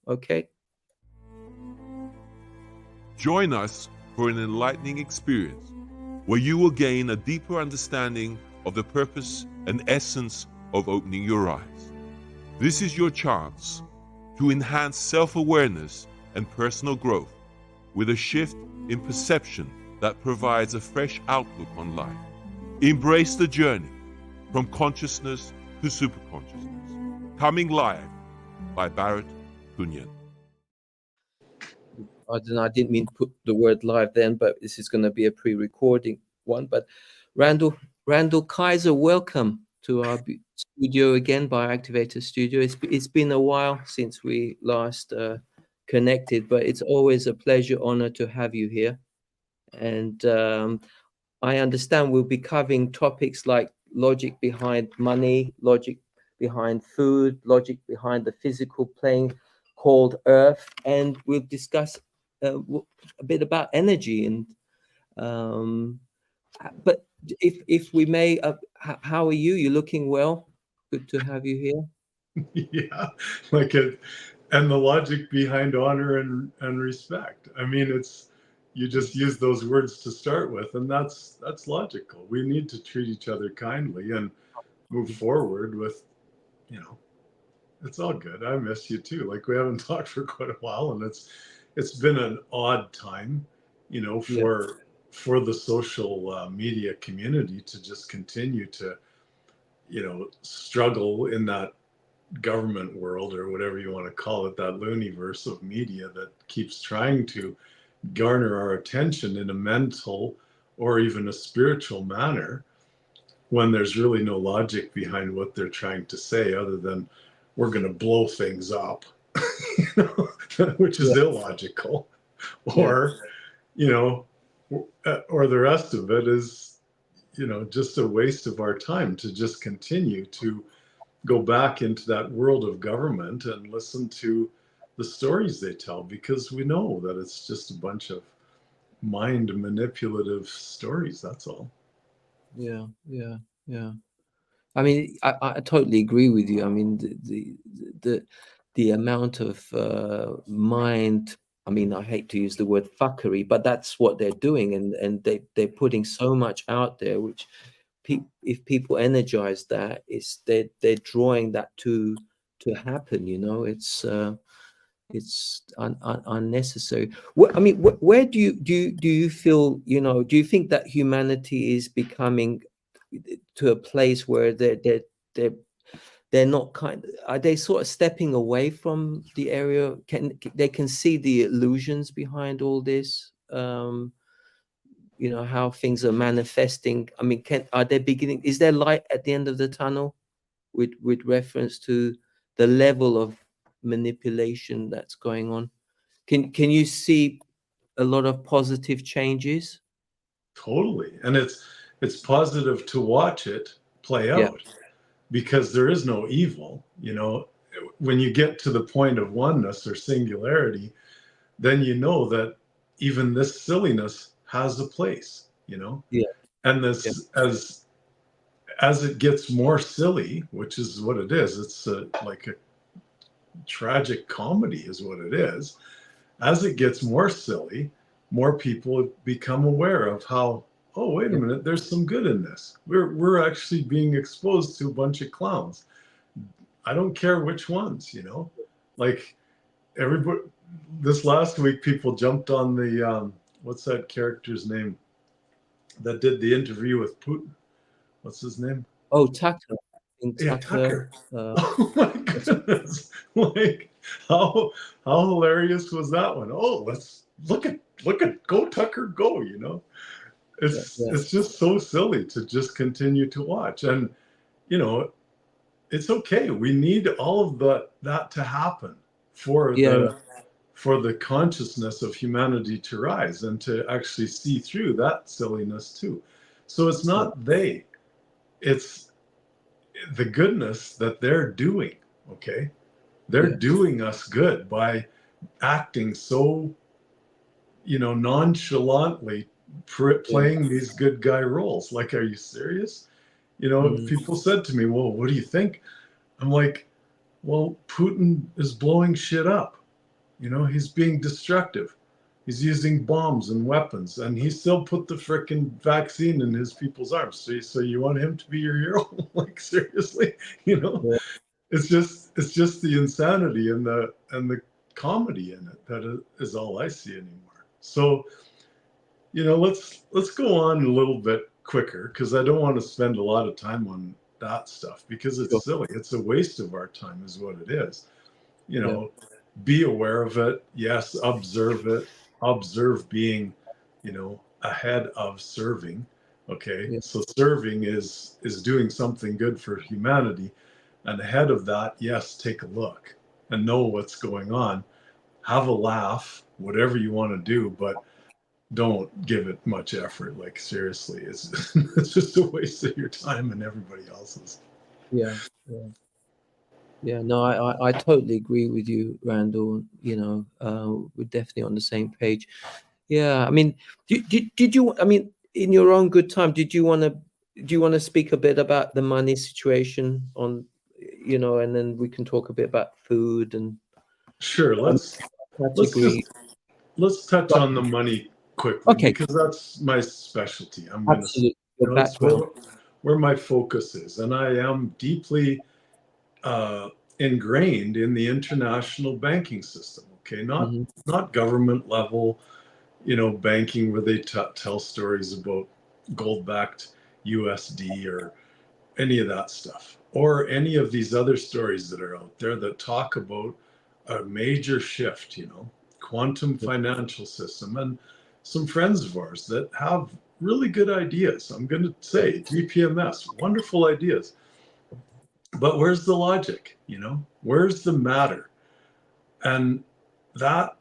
Okay. Join us for an enlightening experience where you will gain a deeper understanding of the purpose and essence of opening your eyes. This is your chance to enhance self awareness and personal growth with a shift in perception that provides a fresh outlook on life. Embrace the journey from consciousness to superconsciousness. Coming live by Barrett Kunyan. I don't know, I didn't mean to put the word live then, but this is going to be a pre-recording one. But Randall, Randall Kaiser, welcome to our studio again, Bioactivator Studio. It's been a while since we last connected, but it's always a pleasure, honor to have you here. And I understand we'll be covering topics like logic behind money, logic behind food, logic behind the physical plane called Earth, and we'll discuss a bit about energy. And um, but if we may, how are you? You're looking well. Good to have you here. Yeah, like it, and the logic behind honor and respect. I mean, it's you just use those words to start with, and that's logical. We need to treat each other kindly and move forward with, you know, it's all good. I miss you too. Like we haven't talked for quite a while, and it's been an odd time, you know, Yeah, for the social media community to just continue to, you know, struggle in that government world or whatever you want to call it, that looniverse of media that keeps trying to garner our attention in a mental or even a spiritual manner when there's really no logic behind what they're trying to say other than we're going to blow things up, you know, which yeah, is illogical, yeah. or, you know, or the rest of it is, you know, just a waste of our time to just continue to go back into that world of government and listen to the stories they tell because we know that it's just a bunch of mind manipulative stories. That's all. Yeah, yeah, yeah. I mean, I totally agree with you. I mean, the the amount of mind. I mean, I hate to use the word fuckery, but that's what they're doing, and they're putting so much out there. Which, if people energize that, it's they're drawing that to happen. You know, it's unnecessary. I mean, where do you feel? You know, do you think that humanity is becoming to a place where they're they're not kind, are they sort of stepping away from the area? Can they can see the illusions behind all this? You know how things are manifesting. I mean, can are they beginning? Is there light at the end of the tunnel with reference to the level of manipulation that's going on? Can you see a lot of positive changes? Totally. And it's positive to watch it play Yeah, out because there is no evil, you know. When you get to the point of oneness or singularity, then you know that even this silliness has a place, you know. yeah, And yeah, this as it gets more silly, which is what it is, it's like a tragic comedy is what it is. As it gets more silly, more people become aware of how, oh, wait a yeah, minute, there's some good in this. We're actually being exposed to a bunch of clowns. I don't care which ones, you know. Like everybody, this last week, people jumped on the what's that character's name that did the interview with Putin? What's his name? oh, Tucker, in Yeah, Tucker, Tucker. Oh my goodness! Like how how hilarious was that one? Oh, let's look at go Tucker go! You know, yeah, yeah, it's just so silly to just continue to watch, and you know, it's okay. We need all of that to happen for yeah, the consciousness of humanity to rise and to actually see through that silliness too. So it's yeah, not they, it's the goodness that they're doing. Okay, they're yeah, doing us good by acting so, you know, nonchalantly yeah. playing these good guy roles. Like, are you serious? You know, Mm, people said to me, well, what do you think? I'm like, well, Putin is blowing shit up. You know, he's being destructive. He's using bombs and weapons, and he still put the frickin' vaccine in his people's arms. So you want him to be your hero? Like, seriously, you know? Yeah. It's just the insanity and the comedy in it that is all I see anymore. So, you know, let's go on a little bit quicker, because I don't want to spend a lot of time on that stuff, because it's Sure. silly. It's a waste of our time is what it is. You Yeah. know, be aware of it. Yes, observe it. Observe being, you know, ahead of serving. Okay, Yeah. so serving is doing something good for humanity, and ahead of that, yes, take a look and know what's going on. Have a laugh, whatever you want to do, but don't give it much effort. Like, seriously, it's it's just a waste of your time and everybody else's. Yeah. Yeah. Yeah, no, I totally agree with you, Randall. You know, we're definitely on the same page. Yeah, I mean, did you? I mean, in your own good time, do you want to speak a bit about the money situation on, you know, and then we can talk a bit about food and Sure, um, let's category. just let's touch But, on the money quickly, okay, because that's my specialty. I'm gonna say, absolutely. Your you know, it's background. where my focus is, and I am deeply uh, ingrained in the international banking system. Okay, Hmm. not government level, you know, banking where they tell stories about gold-backed USD or any of that stuff, or any of these other stories that are out there that talk about a major shift, you know, quantum financial system, and some friends of ours that have really good ideas. I'm going to say GPMS, wonderful ideas. But where's the logic? You know, where's the matter? And that,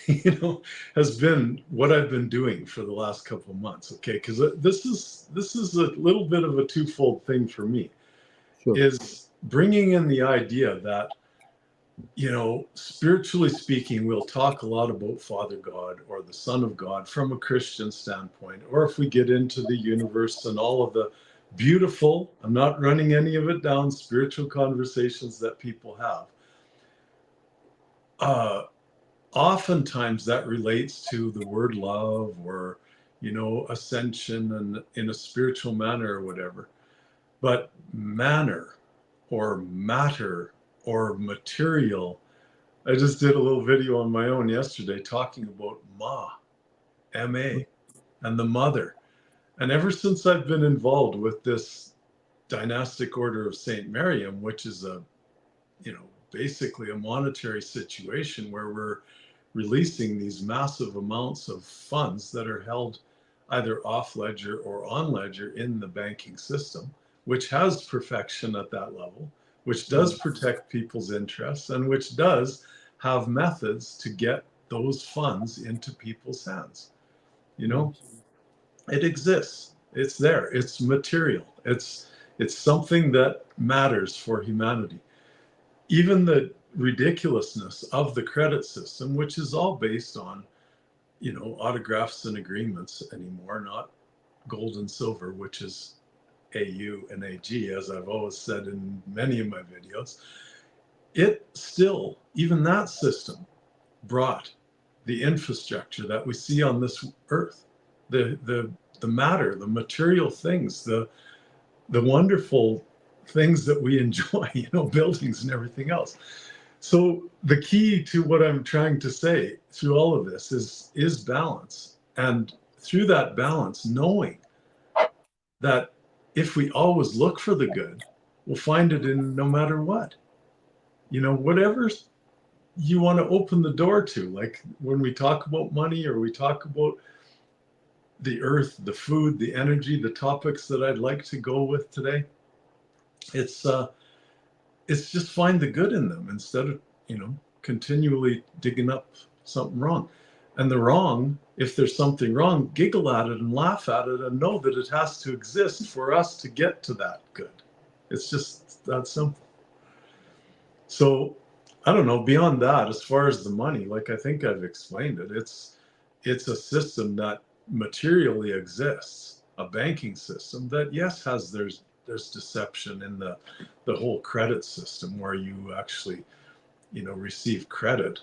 you know, has been what I've been doing for the last couple of months. Okay, because this is a little bit of a twofold thing for me, Sure. is bringing in the idea that, you know, spiritually speaking, we'll talk a lot about Father God or the Son of God from a Christian standpoint, or if we get into the universe and all of the beautiful, I'm not running any of it down, spiritual conversations that people have. Uh, Oftentimes that relates to the word love, or, you know, ascension and in a spiritual manner or whatever. But manner or matter or material, I just did a little video on my own yesterday talking about Ma, and the mother. And ever since I've been involved with this dynastic order of Saint Miriam, which is a, you know, basically a monetary situation where we're releasing these massive amounts of funds that are held either off ledger or on ledger in the banking system, which has perfection at that level, which does Mm, protect people's interests, and which does have methods to get those funds into people's hands. You know, yes. it exists. It's there. It's material. It's something that matters for humanity. Even the ridiculousness of the credit system, which is all based on, you know, autographs and agreements anymore, not gold and silver, which is AU and AG, as I've always said in many of my videos. It still, even that system, brought the infrastructure that we see on this earth, the matter, the material things, the wonderful things that we enjoy, you know, buildings and everything else. So the key to what I'm trying to say through all of this is balance. And through that balance, knowing that if we always look for the good, we'll find it in no matter what. You know, whatever you want to open the door to, like when we talk about money or we talk about the earth, the food, the energy, the topics that I'd like to go with today, it's it's just find the good in them instead of, you know, continually digging up something wrong. And the wrong, if there's something wrong, giggle at it and laugh at it and know that it has to exist for us to get to that good. It's just that simple. So I don't know, beyond that, as far as the money, like I think I've explained it, it's a system that materially exists, a banking system that, yes, has there's deception in the whole credit system, where you actually, receive credit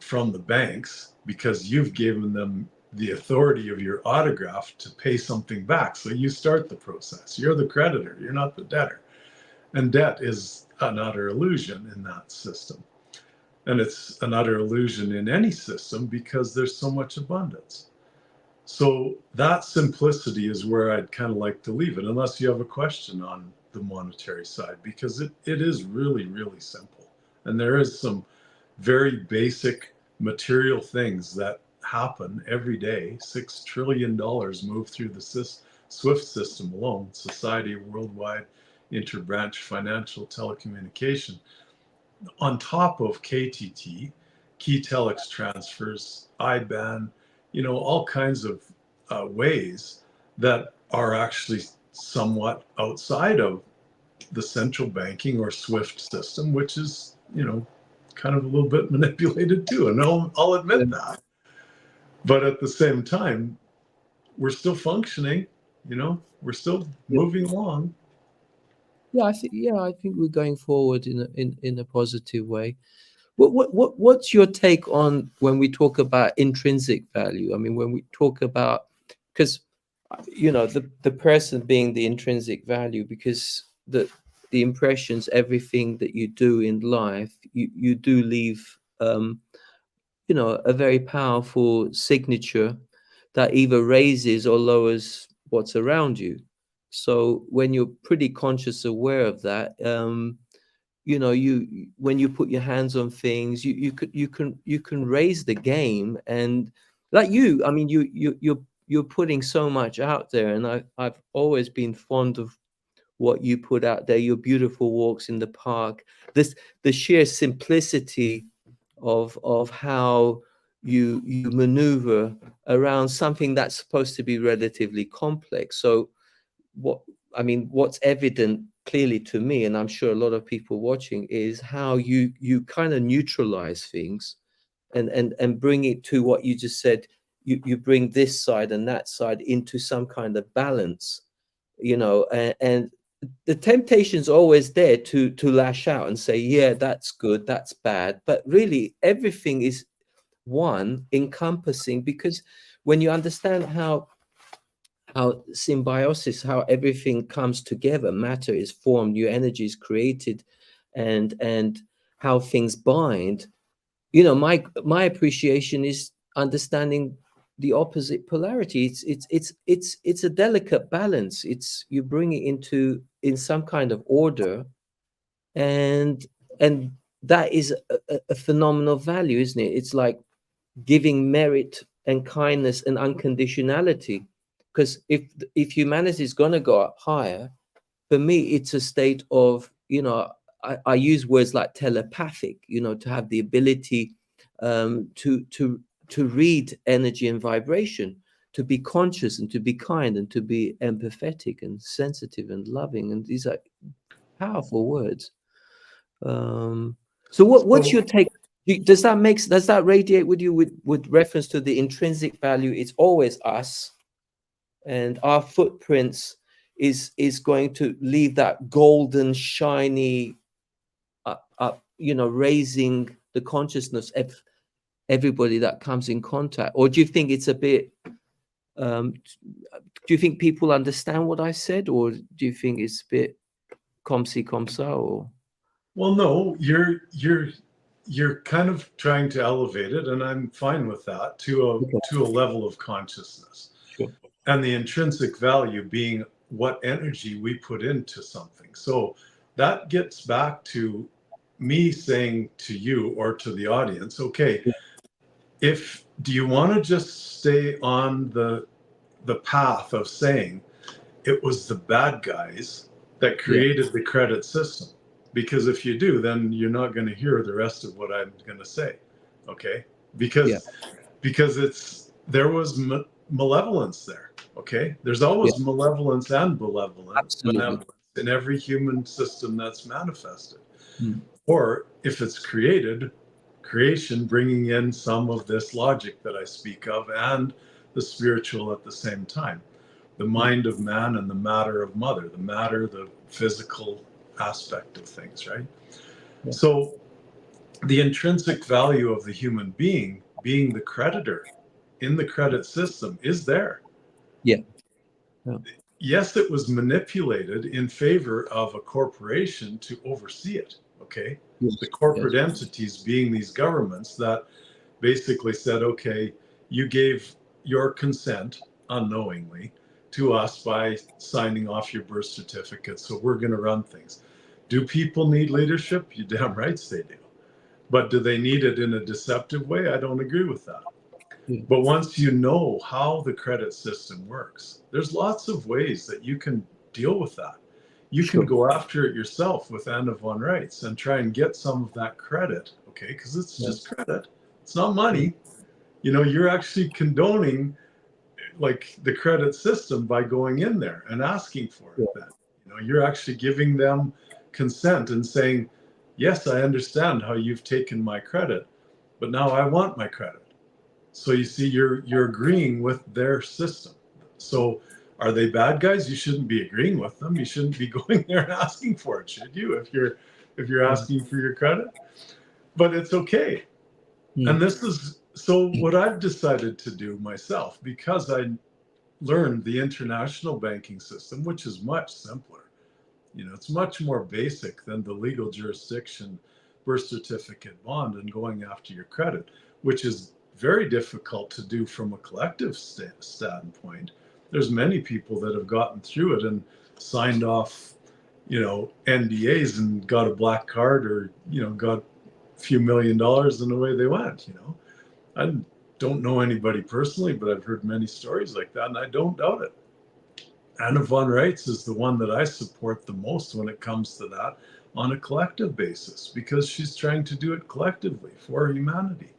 from the banks because you've given them the authority of your autograph to pay something back. So you start the process. You're the creditor, you're not the debtor. And debt is an utter illusion in that system. And it's an utter illusion in any system because there's so much abundance. So that simplicity is where I'd kind of like to leave it, unless you have a question on the monetary side, because it is really, really simple. And there is some very basic material things that happen every day. $6 trillion move through the SWIFT system alone, Society of Worldwide Interbranch Financial Telecommunication. On top of KTT, key telex transfers, IBAN, all kinds of ways that are actually somewhat outside of the central banking or SWIFT system, which is, kind of a little bit manipulated too. And I'll admit that. But at the same time, we're still functioning, we're still moving along. Yeah, I think we're going forward in a positive way. What's your take on when we talk about intrinsic value? I mean, when we talk about, because the person being the intrinsic value, because the impressions, everything that you do in life, you do leave a very powerful signature that either raises or lowers what's around you. So when you're pretty conscious, aware of that, you when you put your hands on things, you can raise the game. And like I mean, you're putting so much out there, and I've always been fond of what you put out there, your beautiful walks in the park, the sheer simplicity of how you maneuver around something that's supposed to be relatively complex. So what's evident clearly to me, and I'm sure a lot of people watching, is how you kind of neutralize things and bring it to what you just said. You bring this side and that side into some kind of balance, and the temptation's always there to lash out and say, yeah, that's good, that's bad. But really, everything is one, encompassing, because when you understand how symbiosis, how everything comes together, matter is formed, new energy is created, and how things bind. My appreciation is understanding the opposite polarity. It's a delicate balance. You bring it in some kind of order, and that is a phenomenal value, isn't it? It's like giving merit and kindness and unconditionality. Because if humanity is going to go up higher, for me, it's a state of, I use words like telepathic, to have the ability to read energy and vibration, to be conscious and to be kind and to be empathetic and sensitive and loving. And these are powerful words. So what's your take? Does that radiate with you with reference to the intrinsic value? It's always us, and our footprints is going to leave that golden, shiny, raising the consciousness of everybody that comes in contact. Or do you think it's a bit? Do you think people understand what I said, or do you think it's a bit comme ci comme ça? Or Well, no, you're kind of trying to elevate it, and I'm fine with that, to a level of consciousness. Sure. And the intrinsic value being what energy we put into something. So that gets back to me saying to you or to the audience, okay, do you want to just stay on the path of saying it was the bad guys that created the credit system? Because if you do, then you're not going to hear the rest of what I'm going to say. Okay. Because there was malevolence there. Okay. There's always malevolence and benevolence in every human system that's manifested. Or if it's creation bringing in some of this logic that I speak of and the spiritual at the same time. The mind of man and the matter of mother, the physical aspect of things, right? So the intrinsic value of the human being the creditor in the credit system is there. Yeah. Yeah. Yes, it was manipulated in favor of a corporation to oversee it. Okay. The Yes. corporate Yes. entities being these governments that basically said, okay, you gave your consent unknowingly to us by signing off your birth certificate. So we're going to run things. Do people need leadership? You damn right they do. But do they need it in a deceptive way? I don't agree with that. Yeah. But once you know how the credit system works, there's lots of ways that you can deal with that. You can Sure. go after it yourself with Anna von Reitz and try and get some of that credit, okay? Because it's Yeah. just credit. It's not Yeah. money. You know, you're actually condoning like the credit system by going in there and asking for it Yeah. then. You know, you're actually giving them consent and saying, yes, I understand how you've taken my credit, but now I want my credit. So you see, you're agreeing with their system. So are they bad guys? You shouldn't be agreeing with them. You shouldn't be going there and asking for it, should you? If you're Mm. asking for your credit, but it's okay. And Mm. this is so what I've decided to do myself because I learned the international banking system, which is much simpler. You know, it's much more basic than the legal jurisdiction, birth certificate, bond, and going after your credit, which is very difficult to do from a collective standpoint. There's many people that have gotten through it and signed off, you know, NDAs and got a black card or, you know, got a few $1 million and away they went, you know. I don't know anybody personally, but I've heard many stories like that, and I don't doubt it. Anna von Reitz is the one that I support the most when it comes to that on a collective basis because she's trying to do it collectively for humanity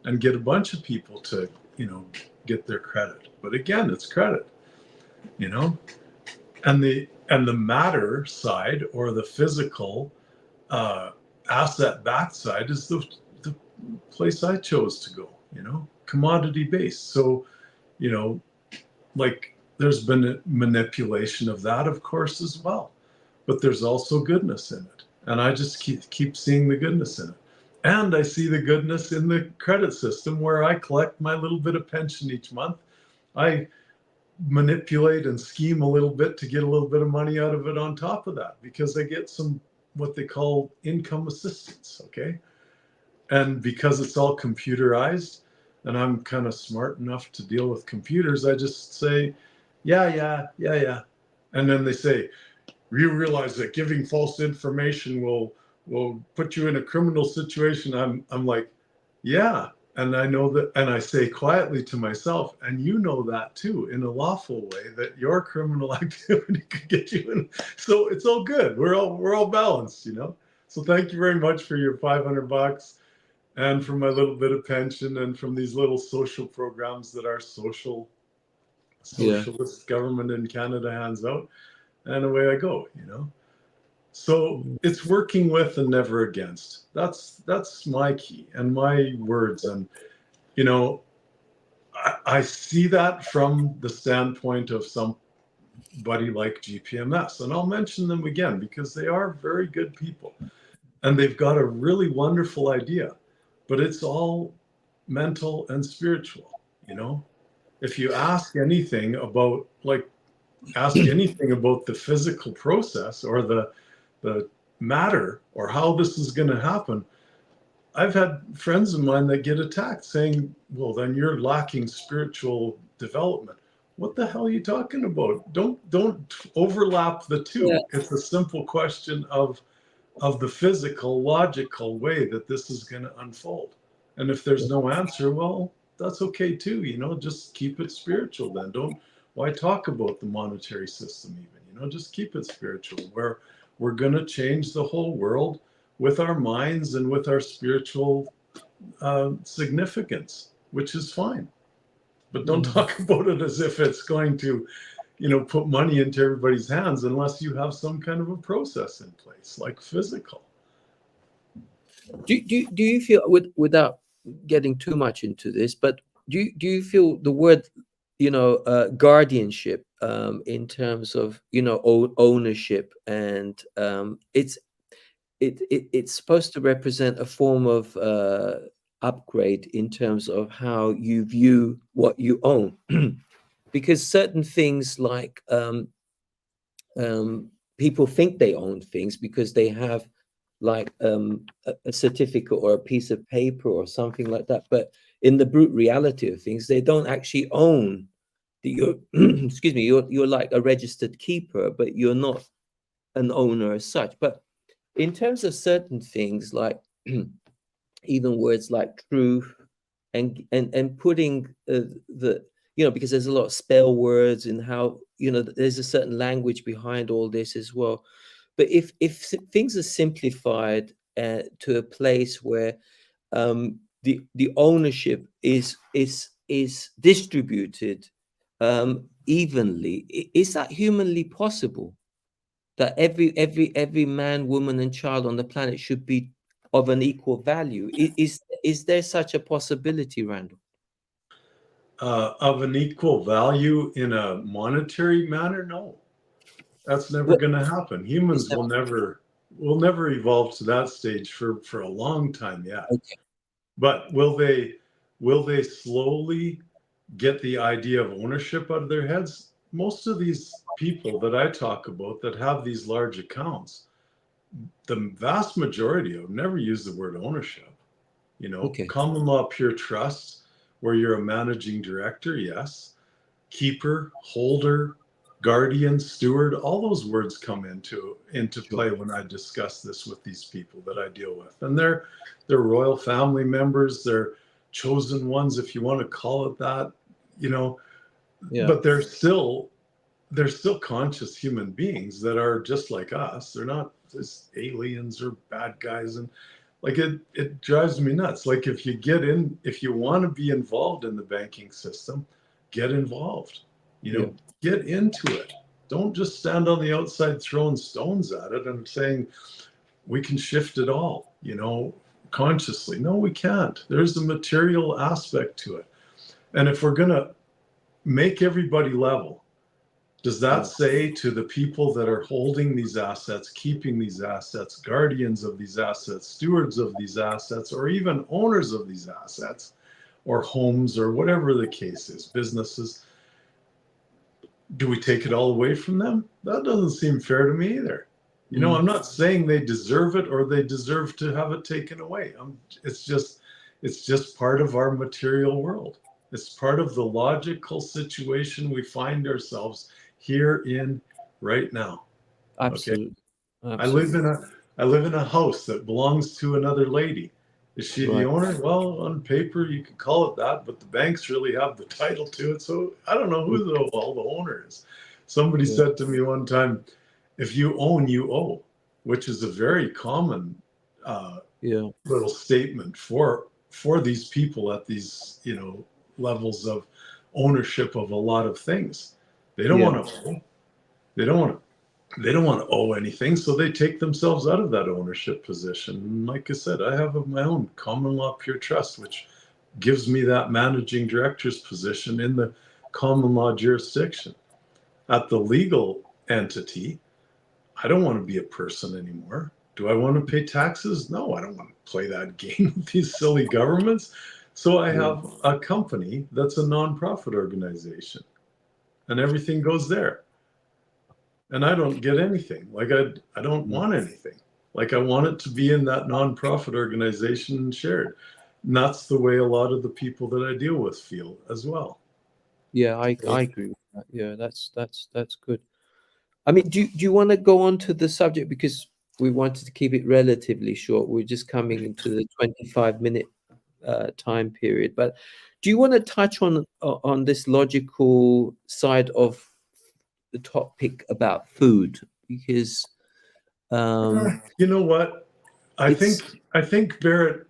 and get a bunch of people to, you know, get their credit. But again, it's credit, you know, and the matter side or the physical asset backed side is the place I chose to go, you know, commodity based. So, you know, like there's been a manipulation of that, of course, as well. But there's also goodness in it. And I just keep seeing the goodness in it. And I see the goodness in the credit system where I collect my little bit of pension each month. I manipulate and scheme a little bit to get a little bit of money out of it on top of that because I get some what they call income assistance. Okay. And because it's all computerized and I'm kind of smart enough to deal with computers, I just say, yeah. And then they say, you realize that giving false information will put you in a criminal situation. I'm like, yeah. And I know that, and I say quietly to myself, and you know that too, in a lawful way, that your criminal activity could get you in. So it's all good. We're all balanced, you know. So thank you very much for your $500 and from my little bit of pension and from these little social programs that our Yeah. socialist government in Canada hands out. And away I go, you know. So Mm. it's working with and never against. That's my key and my words. And you know, I see that from the standpoint of somebody like GPMS. And I'll mention them again because they are very good people. And they've got a really wonderful idea, but it's all mental and spiritual, you know. If you ask anything about the physical process or the matter or how this is going to happen, I've had friends of mine that get attacked saying, well, then you're lacking spiritual development. What the hell are you talking about? Don't overlap the Yeah. two. It's a simple question of the physical, logical way that this is going to unfold. And if there's no answer, well, that's okay too. You know, just keep it spiritual then. Don't, why talk about the monetary system even? You know, just keep it spiritual where we're going to change the whole world with our minds and with our spiritual significance, which is fine. But don't Mm. talk about it as if it's going to, you know, put money into everybody's hands unless you have some kind of a process in place, like physical. Do you feel without getting too much into this, but do you feel the word, guardianship, in terms of, ownership, and it's supposed to represent a form of upgrade in terms of how you view what you own, because certain things like people think they own things because they have like a certificate or a piece of paper or something like that, but in the brute reality of things, they don't actually own you're excuse me, you're like a registered keeper, but you're not an owner as such. But in terms of certain things like even words like truth and putting the because there's a lot of spell words and how there's a certain language behind all this as well. But if things are simplified to a place where the ownership is distributed evenly, is that humanly possible? That every man, woman, and child on the planet should be of an equal value. Is there such a possibility, Randall? Of an equal value in a monetary manner? No, that's never What going to happen. is Humans that? will never evolve to that stage for a long time yet. Okay, But will they slowly get the idea of ownership out of their heads? Most of these people that I talk about that have these large accounts, the vast majority of them never use the word ownership. okay, Common law pure trust, where you're a managing director, yes. Keeper, holder, guardian, steward, all those words come into sure, play when I discuss this with these people that I deal with. And they're royal family members, they're chosen ones, if you want to call it that, you know, yeah, but they're still conscious human beings that are just like us. They're not just aliens or bad guys. And like it drives me nuts. Like if you want to be involved in the banking system, get involved. yeah, Get into it. Don't just stand on the outside throwing stones at it and saying we can shift it all, consciously. No, we can't. There's a material aspect to it. And if we're gonna make everybody level, does that yeah, say to the people that are holding these assets, keeping these assets, guardians of these assets, stewards of these assets, or even owners of these assets, or homes, or whatever the case is, businesses, do we take it all away from them? That doesn't seem fair to me either. I'm mm, not saying they deserve it or they deserve to have it taken away. It's just part of our material world. It's part of the logical situation we find ourselves here in right now. Okay. absolutely, I live absolutely, in a I live in a house that belongs to another lady. Is she the right, owner? Well, on paper you could call it that, but the banks really have the title to it. So I don't know mm, who the owner is. Somebody yeah, said to me one time, if you own, you owe, which is a very common uh, yeah, little statement for these people at these levels of ownership of a lot of things. They don't yeah, want to owe. They don't want to they don't want to owe anything, so they take themselves out of that ownership position. And like I said, I have my own common law pure trust, which gives me that managing director's position in the common law jurisdiction. At the legal entity, I don't want to be a person anymore. Do I want to pay taxes? No, I don't want to play that game with these silly governments. So I yeah, have a company that's a nonprofit organization, and everything goes there, and I don't get anything. Like I don't mm, want anything. Like I want it to be in that nonprofit organization and shared. And that's the way a lot of the people that I deal with feel as well. yeah. I So, I agree with that. Yeah, that's good. I mean, do you want to go on to the subject because we wanted to keep it relatively short? We're just coming into the 25-minute time period, but do you want to touch on this logical side of the topic about food? Because you know what? I it's think I think Barrett.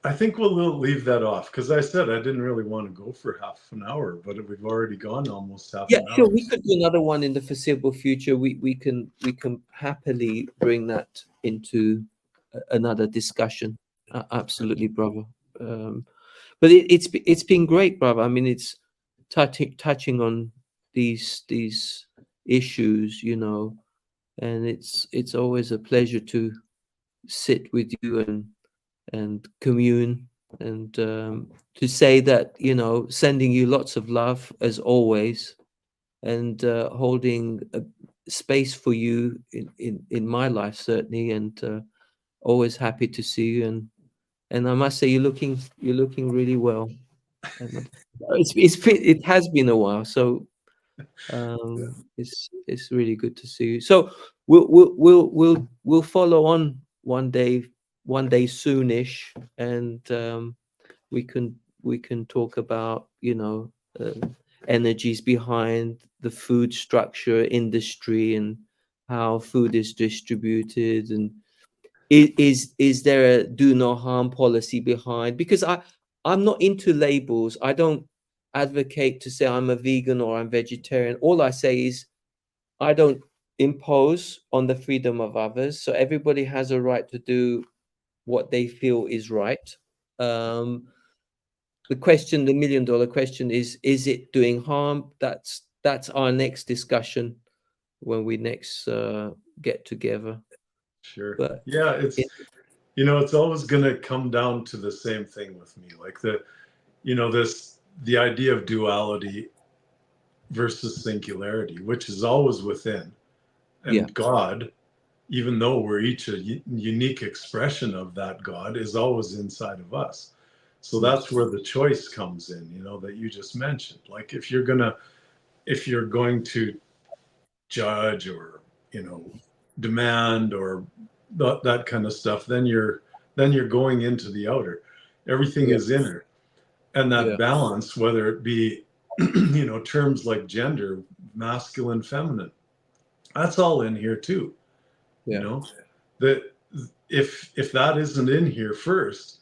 I think we'll leave that off because I said I didn't really want to go for half an hour, but we've already gone almost half yeah, an sure. hour. We could do another one in the foreseeable future. We can happily bring that into another discussion. Absolutely, brother. Um, but it's been great, brother. I mean, it's touching on these issues, and it's always a pleasure to sit with you and commune, and to say that, you know, sending you lots of love as always, and holding a space for you in my life, certainly, and always happy to see you. And I must say, you're looking really well. And it has been a while, so Yeah, it's really good to see you. So we'll follow on one day soonish, and we can talk about, you know, energies behind the food structure industry, and how food is distributed, and is there a do no harm policy behind? Because I'm not into labels. I don't advocate to say I'm a vegan or I'm vegetarian. All I say is I don't impose on the freedom of others. So everybody has a right to do what they feel is right. Um, the million-dollar question is it doing harm? That's our next discussion when we next get together. sure. But Yeah, it, it's always going to come down to the same thing with me. Like the idea of duality versus singularity, which is always within. yeah, And God, even though we're each a unique expression of that God, is always inside of us. So mm, that's where the choice comes in, that you just mentioned. Like if you're going to judge or, you know, demand or that kind of stuff, then you're going into the outer. Everything yeah, is inner. And that yeah, balance, whether it be, terms like gender, masculine, feminine, that's all in here too. You yeah, know, that if that isn't in here first,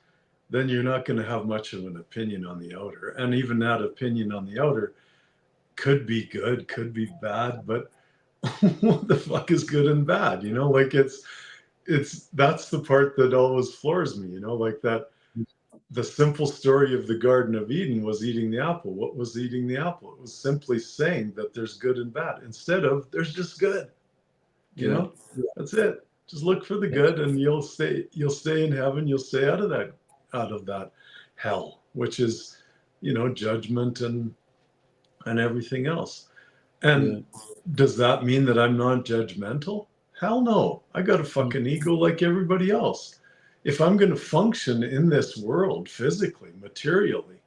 then you're not going to have much of an opinion on the outer. And even that opinion on the outer could be good, could be bad, but what the fuck is good and bad? Like it's that's the part that always floors me, like that. The simple story of the Garden of Eden was eating the apple. What was eating the apple? It was simply saying that there's good and bad instead of there's just good. You yeah, know, that's it. Just look for the yeah, good, and you'll stay in heaven. You'll stay out of that hell, which is, judgment and everything else. yeah, And does that mean that I'm non-judgmental? Hell no. I got a mm, fucking ego like everybody else. If I'm going to function in this world physically, materially,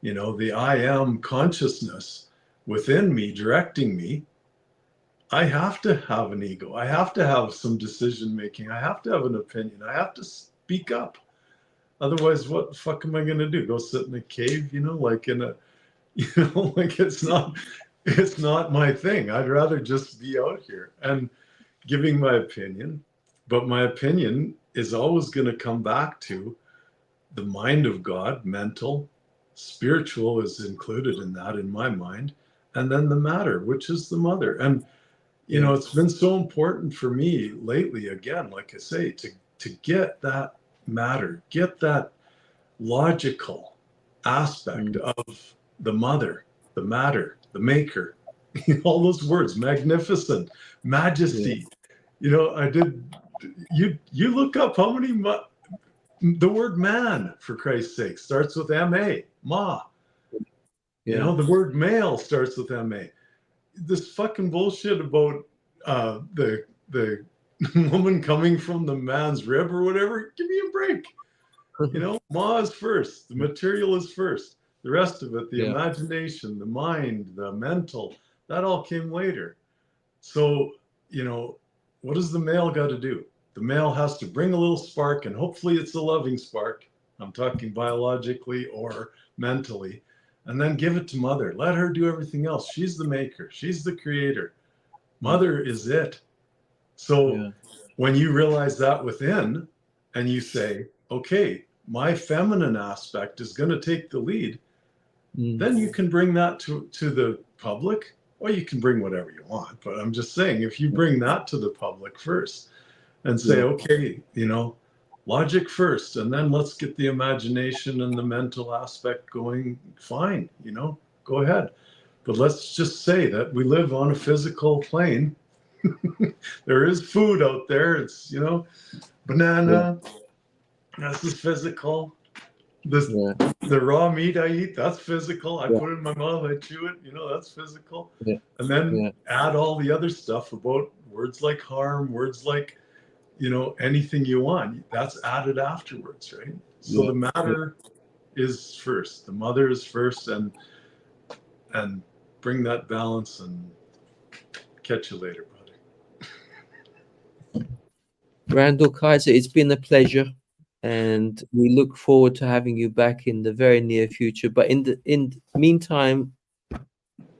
the I am consciousness within me directing me, I have to have an ego. I have to have some decision making. I have to have an opinion. I have to speak up. Otherwise, what the fuck am I going to do? Go sit in a cave, like in a, like it's not my thing. I'd rather just be out here and giving my opinion. But my opinion is always going to come back to the mind of God, mental, spiritual is included in that in my mind, and then the matter, which is the mother. And yeah, it's been so important for me lately, again, like I say, to get that matter, get that logical aspect mm, of the mother, the matter, the maker, all those words, magnificent, yeah, majesty. I did. You look up how many the word man, for Christ's sake, starts with M-A, ma. yeah, The word male starts with M-A. This fucking bullshit about the woman coming from the man's rib or whatever. Give me a break. Ma is first. The material is first. The rest of it, the yeah, imagination, the mind, the mental, that all came later. So, what does the male got to do? The male has to bring a little spark, and hopefully it's a loving spark. I'm talking biologically or mentally, and then give it to mother. Let her do everything else. She's the maker, she's the creator. mm, Mother is it. So yeah, when you realize that within, and you say, okay, my feminine aspect is going to take the lead, mm, then you can bring that to the public, or you can bring whatever you want. But I'm just saying, if you bring that to the public first and say, yeah, okay, logic first, and then let's get the imagination and the mental aspect going, fine, go ahead. But let's just say that we live on a physical plane. There is food out there. It's, Banana, this is physical. This yeah, the raw meat I eat, that's physical. I yeah, put it in my mouth, I chew it, that's physical. yeah, And then yeah, add all the other stuff about words like harm, words like, anything you want. That's added afterwards, right? So yeah, the yeah. matter is first. The mother is first, and bring that balance, and catch you later, brother. Randall Kaiser, it's been a pleasure, and we look forward to having you back in the very near future. But in the meantime,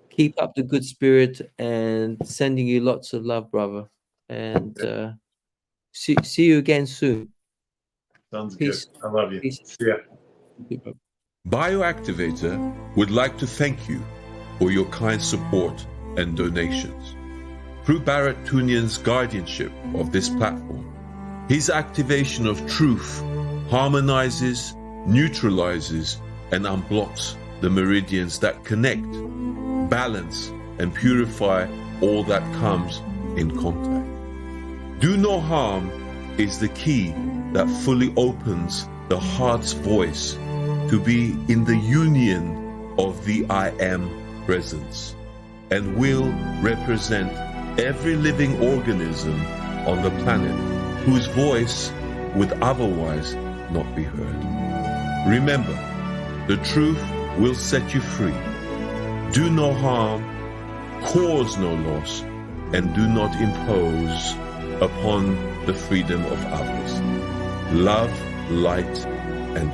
keep up the good spirit, and sending you lots of love, brother. And see you again soon. Sounds good. Peace. I love you. Peace. See ya. Bioactivator would like to thank you for your kind support and donations. Through Barrett Tunian's guardianship of this platform, his activation of truth harmonizes, neutralizes, and unblocks the meridians that connect, balance, and purify all that comes in contact. Do no harm is the key that fully opens the heart's voice to be in the union of the I Am presence, and will represent every living organism on the planet whose voice would otherwise not be heard. Remember, the truth will set you free. Do no harm, cause no loss, and do not impose upon the freedom of others. Love, light, and